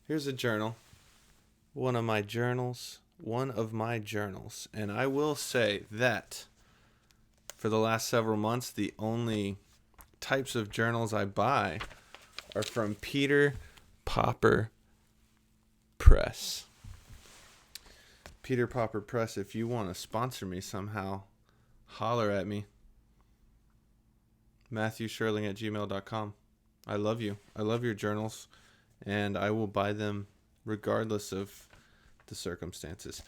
Here's a journal. One of my journals. And I will say that for the last several months, the only types of journals I buy are from Peter Popper Press. Peter Popper Press, if you want to sponsor me somehow, holler at me. MatthewSherling@gmail.com. I love you. I love your journals, and I will buy them regardless of the circumstances.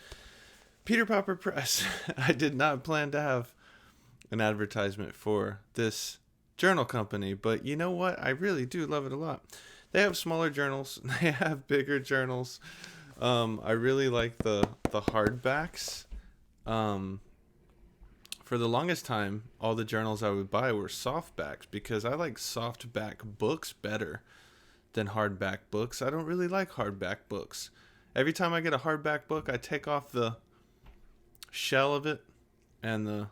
Peter Popper Press. I did not plan to have an advertisement for this journal company, but you know what? I really do love it a lot. They have smaller journals. They have bigger journals. I really like the hardbacks. For the longest time, all the journals I would buy were softbacks because I like softback books better than hardback books. I don't really like hardback books. Every time I get a hardback book, I take off the shell of it and the,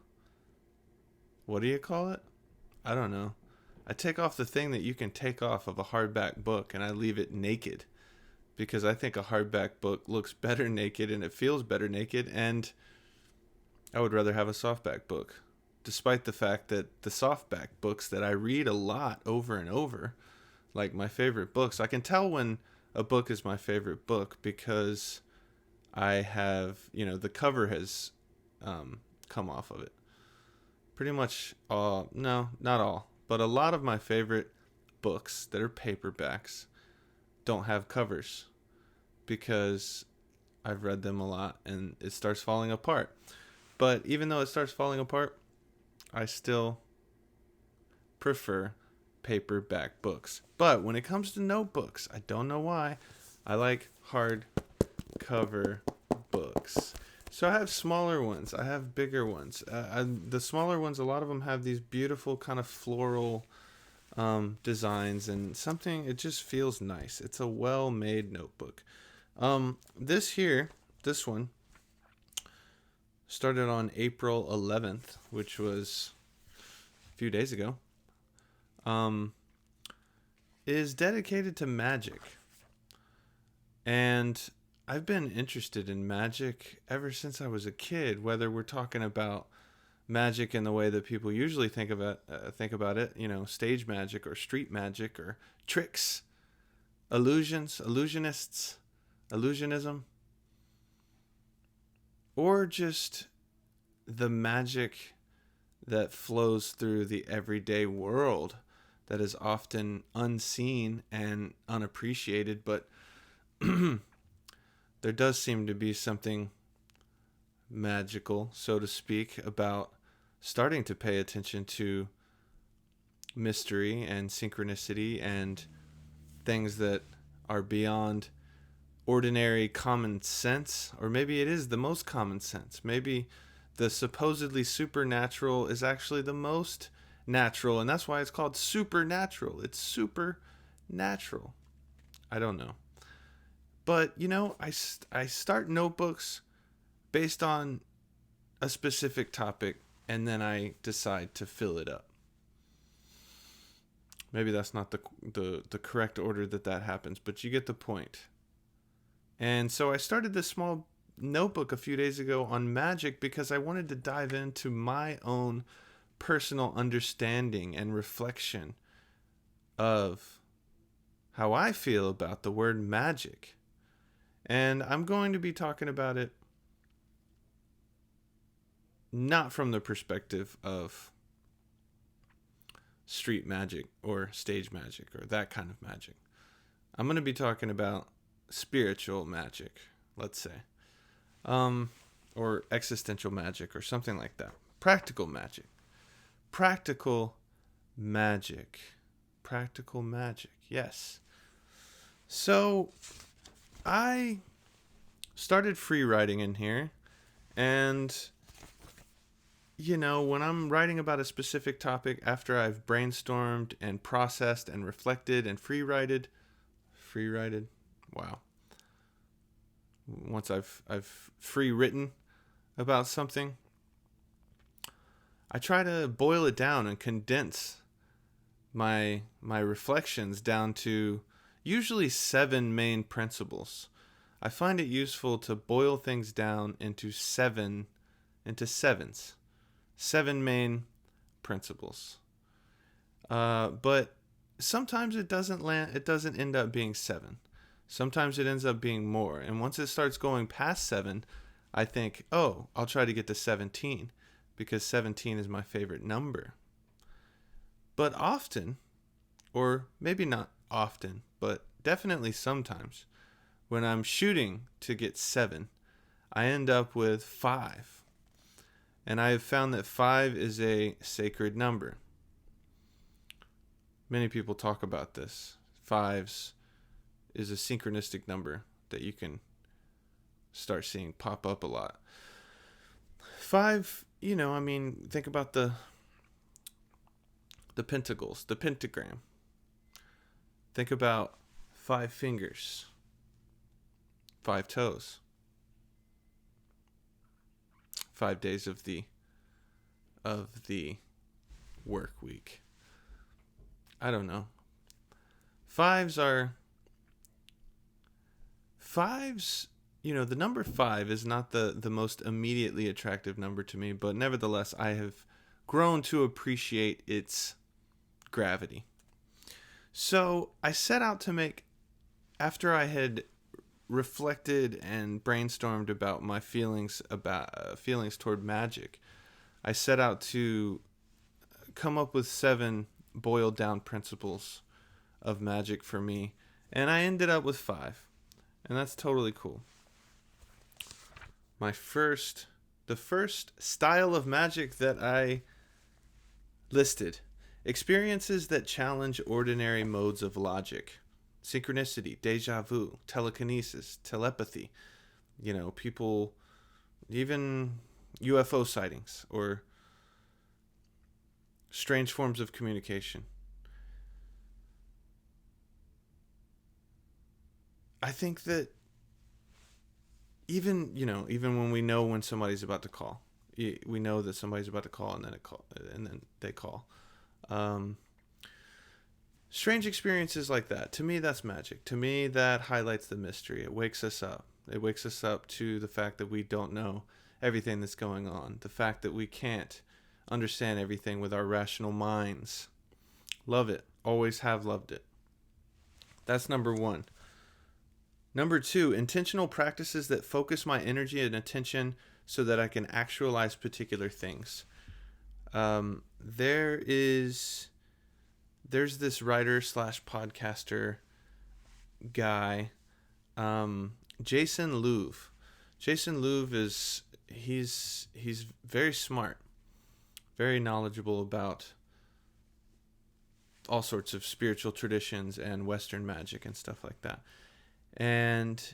what do you call it? I don't know. I take off the thing that you can take off of a hardback book and I leave it naked because I think a hardback book looks better naked and it feels better naked, and I would rather have a softback book, despite the fact that the softback books that I read a lot over and over, like my favorite books, I can tell when a book is my favorite book because I have, the cover has come off of it. Pretty much all, no, not all, but a lot of my favorite books that are paperbacks don't have covers because I've read them a lot and it starts falling apart. But even though it starts falling apart, I still prefer paperback books. But when it comes to notebooks, I don't know why, I like hardcover books. So I have smaller ones. I have bigger ones. The smaller ones, a lot of them have these beautiful kind of floral designs and something. It just feels nice. It's a well-made notebook. This one, started on April 11th, which was a few days ago, is dedicated to magic. And I've been interested in magic ever since I was a kid, whether we're talking about magic in the way that people usually think about it, stage magic or street magic or tricks, illusionism, or just the magic that flows through the everyday world that is often unseen and unappreciated, but there does seem to be something magical, so to speak, about starting to pay attention to mystery and synchronicity and things that are beyond ordinary common sense, or maybe it is the most common sense. Maybe the supposedly supernatural is actually the most natural, and that's why it's called supernatural. It's supernatural. I don't know. But, I start notebooks based on a specific topic, and then I decide to fill it up. Maybe that's not the correct order that happens, but you get the point. And so I started this small notebook a few days ago on magic because I wanted to dive into my own personal understanding and reflection of how I feel about the word magic. And I'm going to be talking about it not from the perspective of street magic or stage magic or that kind of magic. I'm going to be talking about spiritual magic, let's say, or existential magic or something like that. Practical magic. Practical magic. Practical magic. Yes. So I started free writing in here, and when I'm writing about a specific topic after I've brainstormed and processed and reflected and free writed, wow. Once I've free written about something, I try to boil it down and condense my reflections down to usually 7 main principles. I find it useful to boil things down into sevens. 7 main principles. But sometimes it doesn't end up being 7. Sometimes it ends up being more. And once it starts going past 7, I think, oh, I'll try to get to 17 because 17 is my favorite number. But often, or maybe not often, but definitely sometimes, when I'm shooting to get 7, I end up with 5. And I have found that 5 is a sacred number. Many people talk about this. 5s is a synchronistic number that you can start seeing pop up a lot. 5, think about the pentacles, the pentagram. Think about 5 fingers, 5 toes, 5 days of the work week. I don't know. Fives, the number 5 is not the most immediately attractive number to me, but nevertheless, I have grown to appreciate its gravity. So I set out to make, after I had reflected and brainstormed about my feelings toward magic, I set out to come up with 7 boiled down principles of magic for me, and I ended up with 5, and that's totally cool. The first style of magic that I listed: experiences that challenge ordinary modes of logic. Synchronicity, deja vu, telekinesis, telepathy. People, even UFO sightings or strange forms of communication. I think that even when we know when somebody's about to call, we know that somebody's about to call, and then they call. Strange experiences like that, to me, that's magic. To me, that highlights the mystery. It wakes us up. It wakes us up to the fact that we don't know everything that's going on. The fact that we can't understand everything with our rational minds. Love it. Always have loved it. That's number 1. Number 2, intentional practices that focus my energy and attention so that I can actualize particular things. There's this writer / podcaster guy, Jason Louv. Jason Louv he's very smart, very knowledgeable about all sorts of spiritual traditions and Western magic and stuff like that. And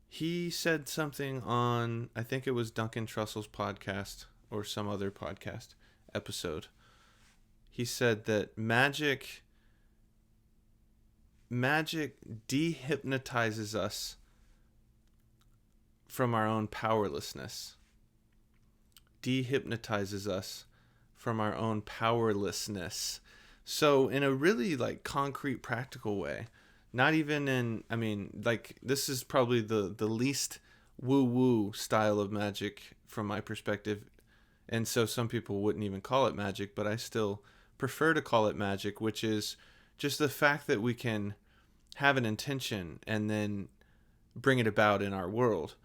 he said something on, I think it was Duncan Trussell's podcast or some other podcast episode. He said that magic dehypnotizes us from our own powerlessness. Dehypnotizes us from our own powerlessness. So in a really concrete, practical way, not even this is probably the least woo-woo style of magic from my perspective. And so some people wouldn't even call it magic, but I still prefer to call it magic, which is just the fact that we can have an intention and then bring it about in our world.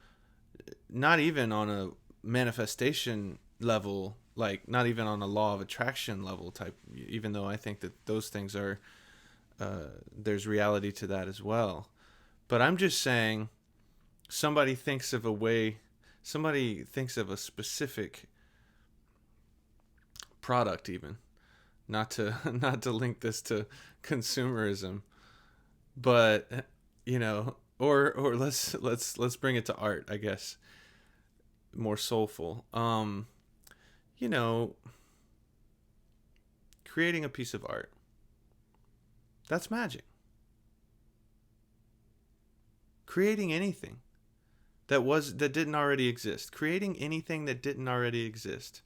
Not even on a manifestation level, not even on a law of attraction level type, even though I think that those things are, there's reality to that as well. But I'm just saying, somebody thinks of a specific product, even not to link this to consumerism, but or let's bring it to art, I guess, more soulful. Creating a piece of art, that's magic. Creating anything that didn't already exist. Creating anything that didn't already exist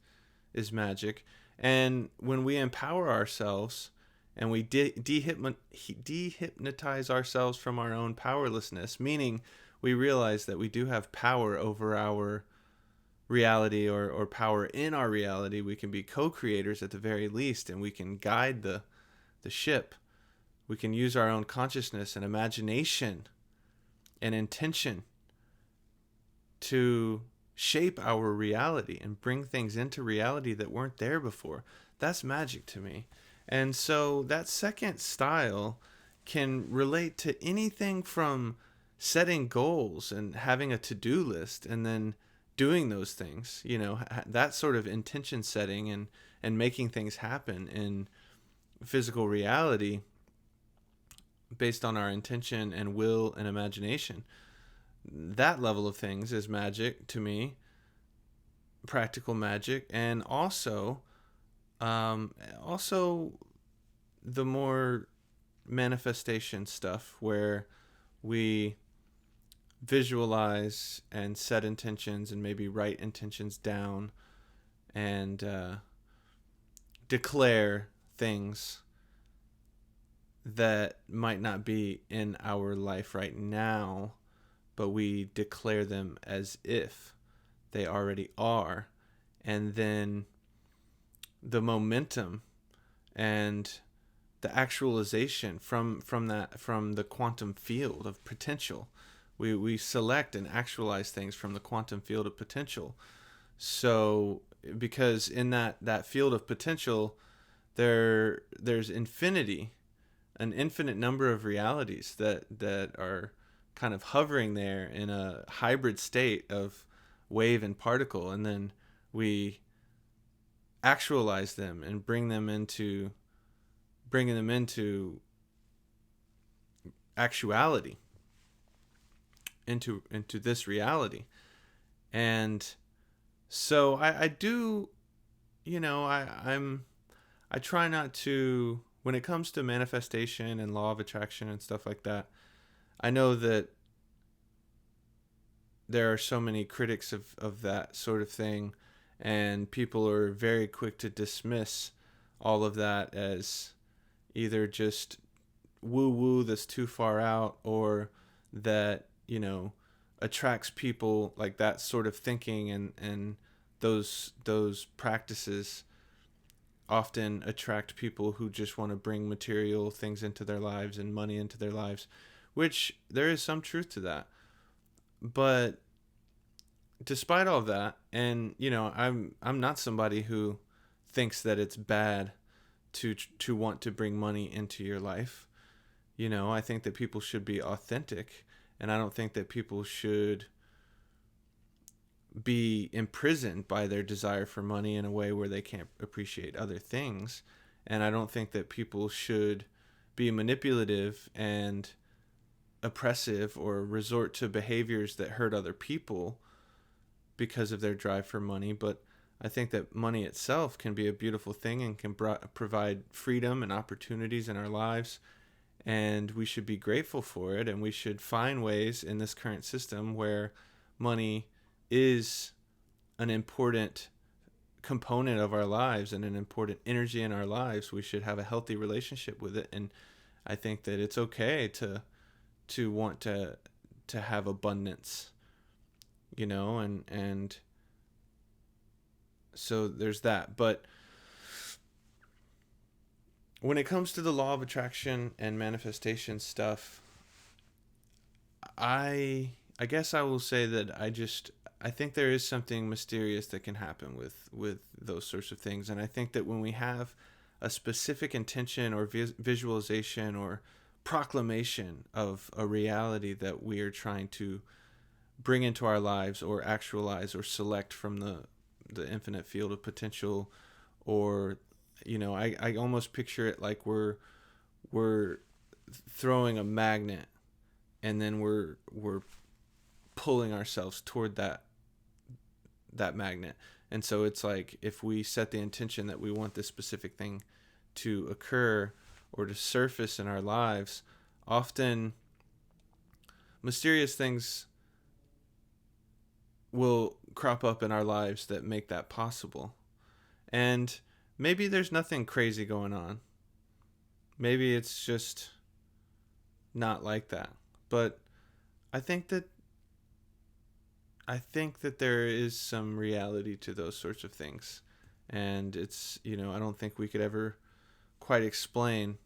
is magic. And when we empower ourselves and we dehypnotize ourselves from our own powerlessness, meaning we realize that we do have power over our reality, or power in our reality. We can be co-creators at the very least, and we can guide the ship. We can use our own consciousness and imagination and intention to shape our reality and bring things into reality that weren't there before. That's magic to me. And so that second style can relate to anything from setting goals and having a to-do list and then doing those things, that sort of intention setting and making things happen in physical reality based on our intention and will and imagination. That level of things is magic to me, practical magic. And also the more manifestation stuff where we visualize and set intentions and maybe write intentions down and declare things that might not be in our life right now, but we declare them as if they already are. And then the momentum and the actualization from the quantum field of potential. We select and actualize things from the quantum field of potential. So because in that field of potential, there's infinity, an infinite number of realities that are kind of hovering there in a hybrid state of wave and particle, and then we actualize them and bringing them into actuality, into this reality. And so I do, I try not to, when it comes to manifestation and law of attraction and stuff like that, I know that there are so many critics of that sort of thing, and people are very quick to dismiss all of that as either just woo-woo that's too far out, or that, attracts people, like that sort of thinking and those practices often attract people who just want to bring material things into their lives and money into their lives, which there is some truth to that. But despite all of that, and I'm not somebody who thinks that it's bad to want to bring money into your life. I think that people should be authentic, and I don't think that people should be imprisoned by their desire for money in a way where they can't appreciate other things. And I don't think that people should be manipulative and oppressive or resort to behaviors that hurt other people because of their drive for money. But I think that money itself can be a beautiful thing and can provide freedom and opportunities in our lives. And we should be grateful for it. And we should find ways in this current system where money is an important component of our lives and an important energy in our lives. We should have a healthy relationship with it. And I think that it's okay to want to have abundance, and so there's that. But when it comes to the law of attraction and manifestation stuff, I guess I will say that I think there is something mysterious that can happen with those sorts of things. And I think that when we have a specific intention or visualization or proclamation of a reality that we are trying to bring into our lives or actualize or select from the infinite field of potential, or I almost picture it like we're throwing a magnet, and then we're pulling ourselves toward that magnet. And so it's like, if we set the intention that we want this specific thing to occur or to surface in our lives, often mysterious things will crop up in our lives that make that possible. And maybe there's nothing crazy going on. Maybe it's just not like that. But I think that there is some reality to those sorts of things. And it's, I don't think we could ever quite explain.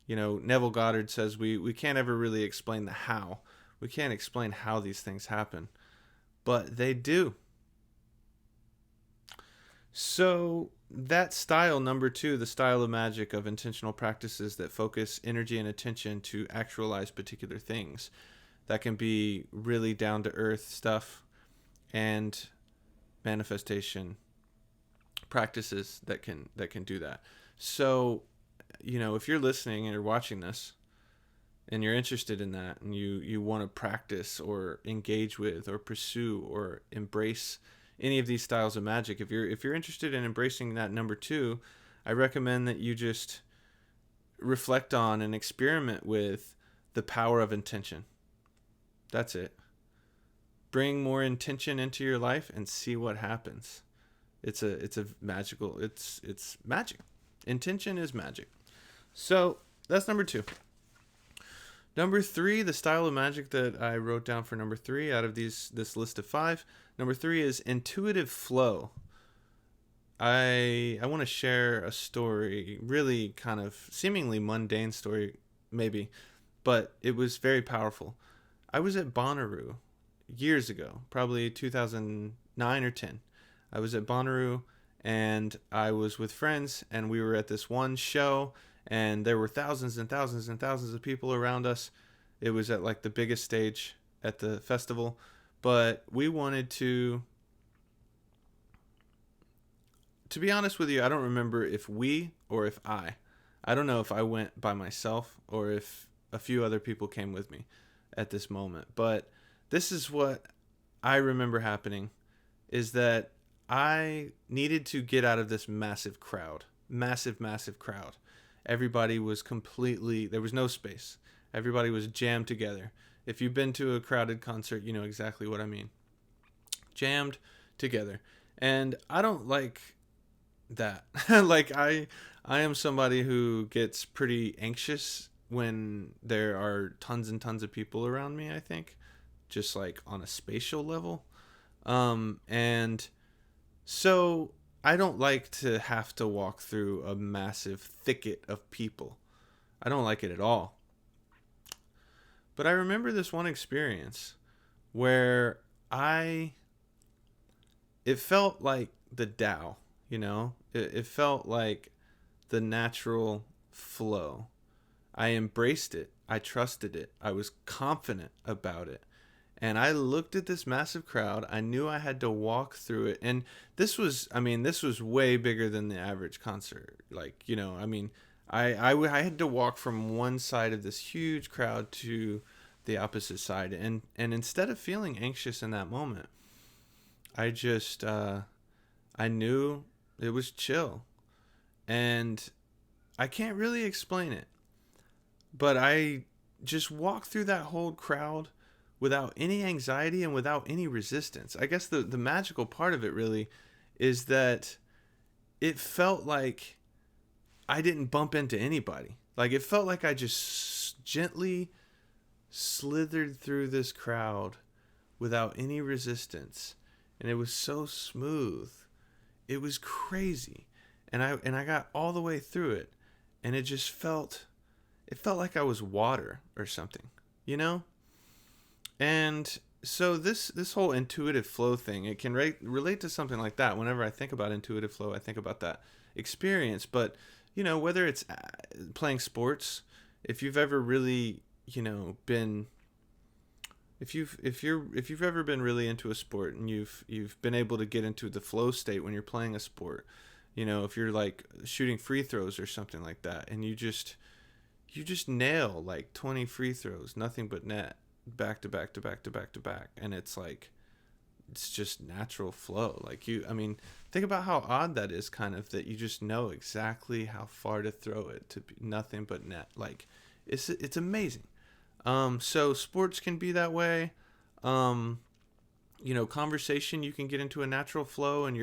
Neville Goddard says we can't ever really explain the how. We can't explain how these things happen, but they do. So that style, number 2, the style of magic of intentional practices that focus energy and attention to actualize particular things. That can be really down to earth stuff and manifestation practices that can do that. So, if you're listening and you're watching this and you're interested in that, and you want to practice or engage with or pursue or embrace any of these styles of magic, if you're interested in embracing that number 2, I recommend that you just reflect on and experiment with the power of intention. That's it. Bring more intention into your life and see what happens. It's a magical, it's magic. Intention is magic. So that's number 2. Number 3, the style of magic that I wrote down for number 3 out of this list of 5. Number 3 is intuitive flow. I want to share a story, really kind of seemingly mundane story, maybe, but it was very powerful. I was at Bonnaroo years ago, probably 2009 or 10. I was at Bonnaroo and I was with friends, and we were at this one show, and there were thousands and thousands and thousands of people around us. It was at like the biggest stage at the festival, but we wanted to be honest with you, I don't remember if we or if I don't know if I went by myself or if a few other people came with me at this moment, but this is what I remember happening, is that I needed to get out of this massive crowd. Everybody was there was no space. Everybody was jammed together. If you've been to a crowded concert, you know exactly what I mean. Jammed together. And I don't like that. Like I am somebody who gets pretty anxious when there are tons and tons of people around me, I think. Just like on a spatial level. And so I don't like to have to walk through a massive thicket of people. I don't like it at all. But I remember this one experience where it felt like the Tao, it felt like the natural flow. I embraced it. I trusted it. I was confident about it. And I looked at this massive crowd. I knew I had to walk through it. And this was way bigger than the average concert. Like, I had to walk from one side of this huge crowd to the opposite side. And instead of feeling anxious in that moment, I just, I knew it was chill. And I can't really explain it. But I just walked through that whole crowd without any anxiety and without any resistance. I guess the magical part of it really is that it felt like I didn't bump into anybody. Like it felt like I just gently slithered through this crowd without any resistance. And it was so smooth. It was crazy. And I got all the way through it. And it just felt like I was water or something, And so this whole intuitive flow thing, it can relate to something like that. Whenever I think about intuitive flow, I think about that experience. But, whether it's playing sports, if you've ever really, been, if you've ever been really into a sport and you've been able to get into the flow state when you're playing a sport, if you're like shooting free throws or something like that, and you just nail like 20 free throws, nothing but net, back to back to back to back to back, and it's just natural flow. Like think about how odd that is, kind of, that you just know exactly how far to throw it to be nothing but net. Like it's amazing. So sports can be that way. Conversation, you can get into a natural flow, and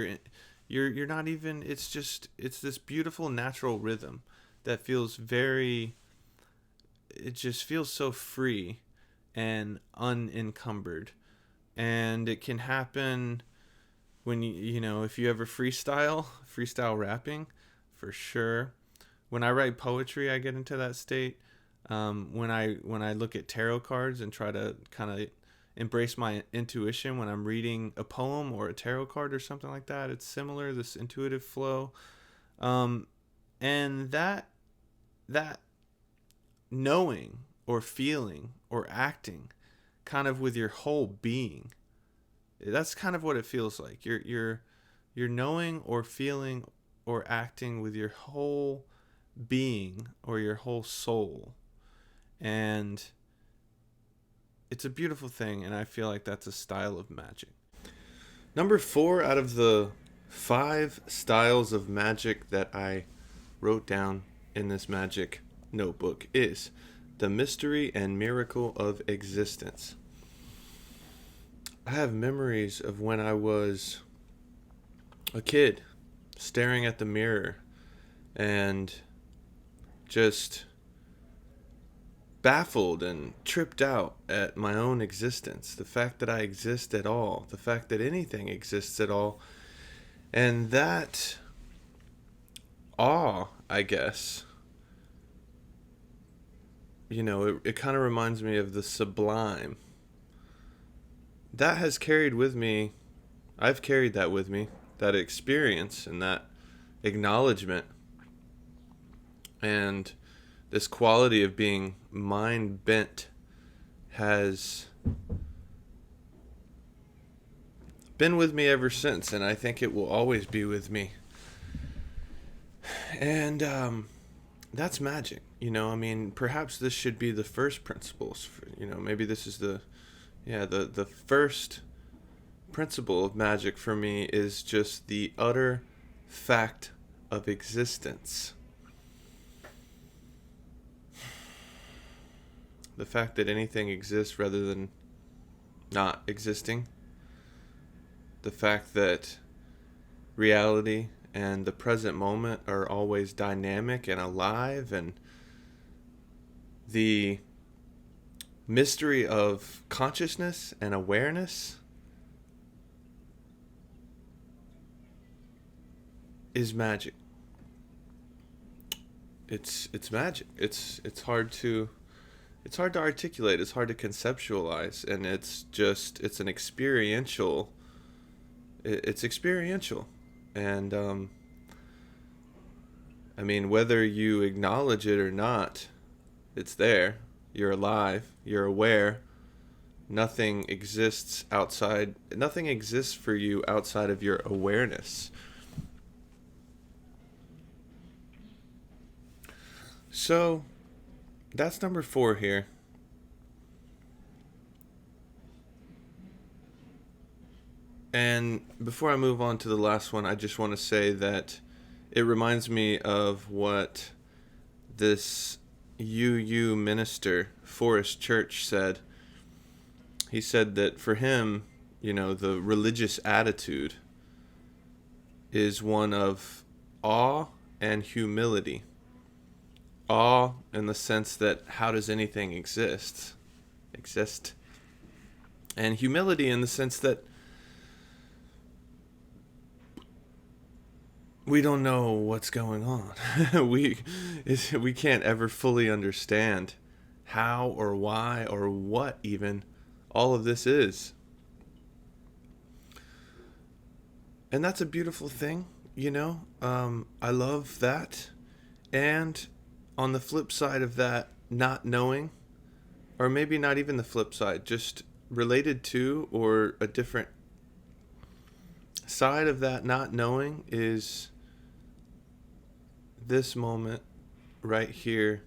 you're not even, it's this beautiful natural rhythm that feels very, it just feels so free and unencumbered. And it can happen when if you ever freestyle rapping, for sure. When I write poetry, I get into that state. When I look at tarot cards and try to kind of embrace my intuition when I'm reading a poem or a tarot card or something like that, it's similar, this intuitive flow. And that knowing or feeling or acting kind of with your whole being, that's kind of what it feels like. You're knowing or feeling or acting with your whole being or your whole soul. And it's a beautiful thing, and I feel like that's a style of magic. Number 4 out of the 5 styles of magic that I wrote down in this magic notebook is the mystery and miracle of existence. I have memories of when I was a kid staring at the mirror and just baffled and tripped out at my own existence, the fact that I exist at all, the fact that anything exists at all. And that awe, I guess, it kind of reminds me of the sublime. That has carried with me, I've carried that with me, that experience and that acknowledgement and this quality of being mind bent has been with me ever since, and I think it will always be with me. And that's magic. Perhaps this should be the first principles. Maybe this is the first principle of magic for me is just the utter fact of existence. The fact that anything exists rather than not existing. The fact that reality and the present moment are always dynamic and alive, and the mystery of consciousness and awareness is magic. It's magic. It's hard to articulate, it's hard to conceptualize, and it's an experiential. It's experiential, and whether you acknowledge it or not, it's there. You're alive. You're aware. Nothing exists for you outside of your awareness. So, that's number 4 here. And before I move on to the last one, I just want to say that it reminds me of what this UU minister, Forrest Church, said. He said that for him, the religious attitude is one of awe and humility. Awe in the sense that how does anything exist? And humility in the sense that we don't know what's going on. we can't ever fully understand how or why or what even all of this is. And that's a beautiful thing, I love that. And on the flip side of that, not knowing, or maybe not even the flip side, just related to or a different side of that not knowing is this moment right here,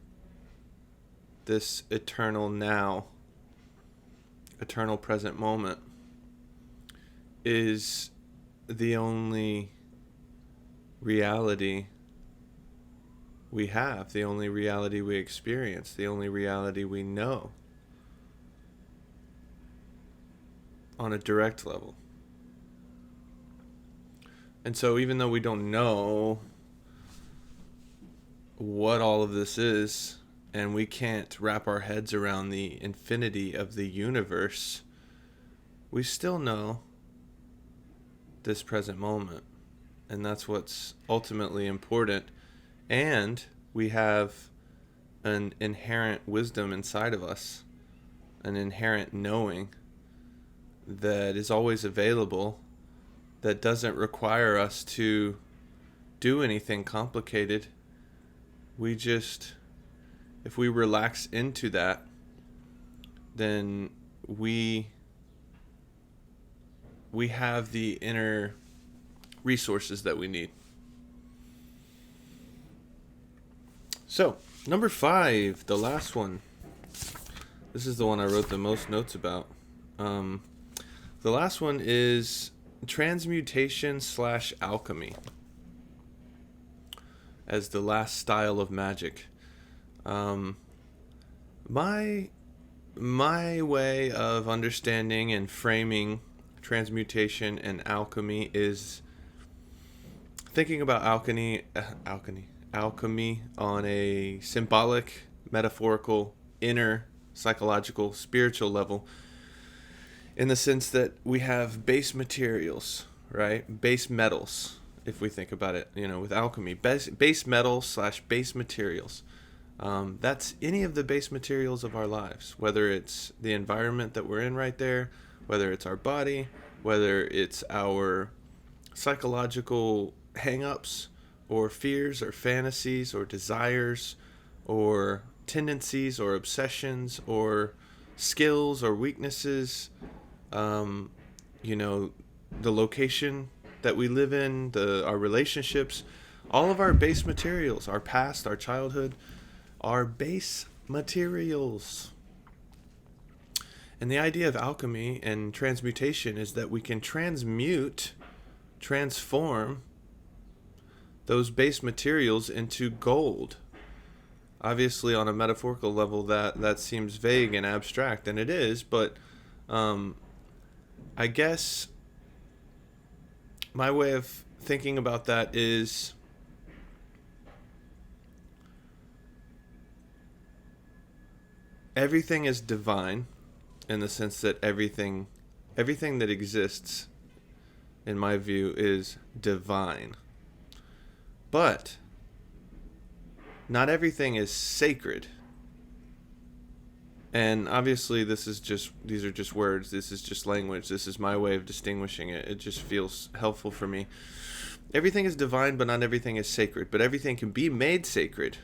this eternal now, eternal present moment is the only reality we have, the only reality we experience, the only reality we know on a direct level. And so even though we don't know what all of this is, and we can't wrap our heads around the infinity of the universe, we still know this present moment. And that's what's ultimately important. And we have an inherent wisdom inside of us, an inherent knowing that is always available, that doesn't require us to do anything complicated. We just, if we relax into that, then we have the inner resources that we need. So, number 5, the last one. This is the one I wrote the most notes about. The last one is transmutation / alchemy as the last style of magic. My way of understanding and framing transmutation and alchemy is thinking about alchemy on a symbolic, metaphorical, inner, psychological, spiritual level, in the sense that we have base materials, right? Base metals, if we think about it, with alchemy. Base metals / base materials. That's any of the base materials of our lives, whether it's the environment that we're in right there, whether it's our body, whether it's our psychological hang-ups or fears or fantasies or desires or tendencies or obsessions or skills or weaknesses, the location that we live in, our relationships, all of our base materials, our past, our childhood, are base materials. And the idea of alchemy and transmutation is that we can transform those base materials into gold. Obviously, on a metaphorical level, that seems vague and abstract, and it is, but I guess my way of thinking about that is everything is divine, in the sense that everything that exists, in my view, is divine. But not everything is sacred. And obviously these are just words, this is just language, this is my way of distinguishing it. It just feels helpful for me. Everything is divine, but not everything is sacred. But everything can be made sacred.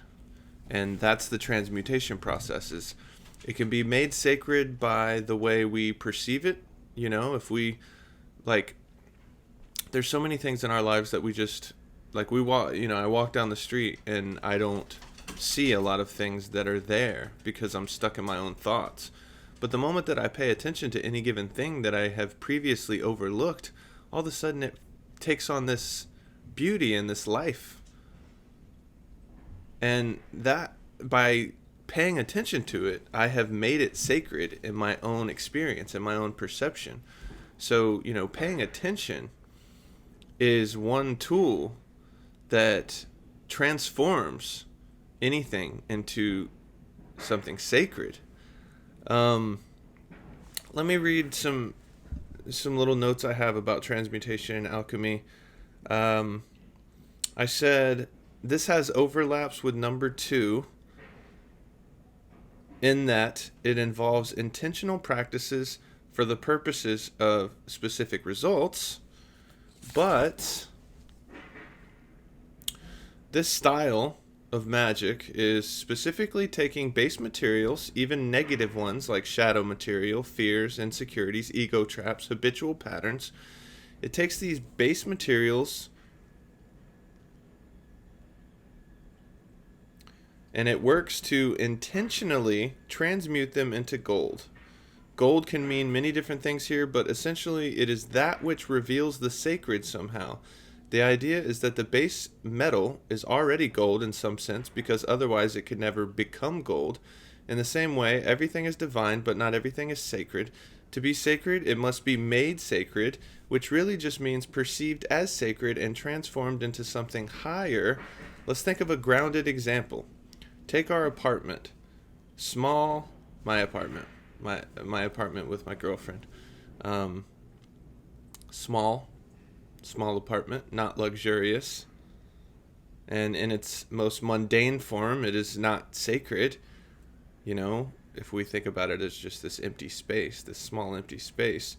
And that's the transmutation process. It can be made sacred by the way we perceive it. If we, there's so many things in our lives that we just, we walk, I walk down the street and I don't see a lot of things that are there because I'm stuck in my own thoughts. But the moment that I pay attention to any given thing that I have previously overlooked, all of a sudden it takes on this beauty and this life. And that, by paying attention to it, I have made it sacred in my own experience, in my own perception. So, paying attention is one tool that transforms anything into something sacred. Let me read some little notes I have about transmutation and alchemy. I said this has overlaps with number 2, in that it involves intentional practices for the purposes of specific results, but this style of magic is specifically taking base materials, even negative ones like shadow material, fears, insecurities, ego traps, habitual patterns. It takes these base materials and it works to intentionally transmute them into gold. Gold can mean many different things here, but essentially it is that which reveals the sacred somehow. The idea is that the base metal is already gold in some sense, because otherwise it could never become gold. In the same way, everything is divine, but not everything is sacred. To be sacred, it must be made sacred, which really just means perceived as sacred and transformed into something higher Let's think of a grounded example. Take our apartment. Small, my apartment. My apartment with my girlfriend. Um, small, small apartment, not luxurious. And in its most mundane form, it is not sacred. You know, if we think about it as just this empty space, this small empty space,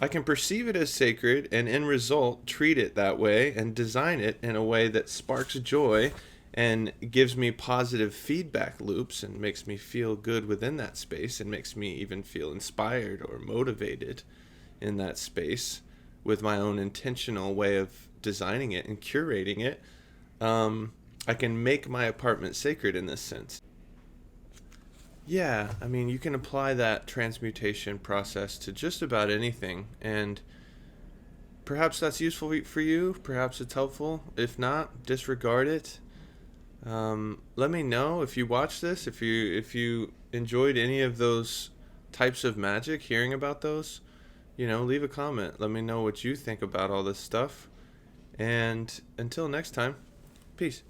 I can perceive it as sacred and, in result, treat it that way and design it in a way that sparks joy and gives me positive feedback loops and makes me feel good within that space and makes me even feel inspired or motivated in that space with my own intentional way of designing it and curating it. I can make my apartment sacred in this sense. Yeah, I mean, you can apply that transmutation process to just about anything, and perhaps that's useful for you. Perhaps it's helpful. If not, disregard it. Let me know if you watch this, if you enjoyed any of those types of magic, hearing about those. Leave a comment. Let me know what you think about all this stuff. And until next time, peace.